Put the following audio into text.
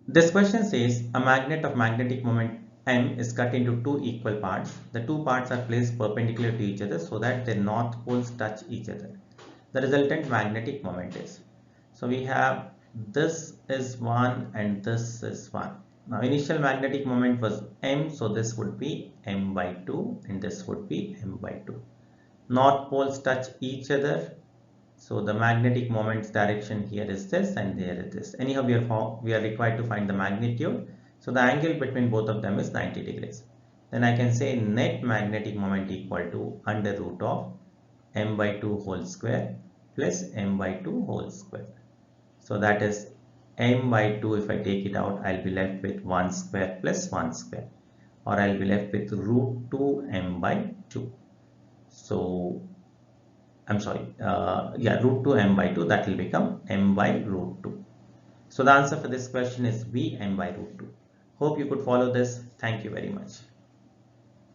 This question says a magnet of magnetic moment M is cut into two equal parts. The two parts are placed perpendicular to each other so that their north poles touch each other. The resultant magnetic moment is. So we have this is 1 and this is 1. Now initial magnetic moment was M, so this would be M by 2 and this would be M by 2. North poles touch each other. So the magnetic moment's direction here is this and there it is. Anyhow, we are required to find the magnitude. So the angle between both of them is 90 degrees. Then I can say net magnetic moment equal to under root of m by 2 whole square plus m by 2 whole square. So that is m by 2. If I take it out, I'll be left with 1 square plus 1 square, or I'll be left with root 2 m by 2. So I'm sorry, root 2 m by 2, that will become m by root 2. So the answer for this question is B, m by root 2. Hope you could follow this. Thank you very much.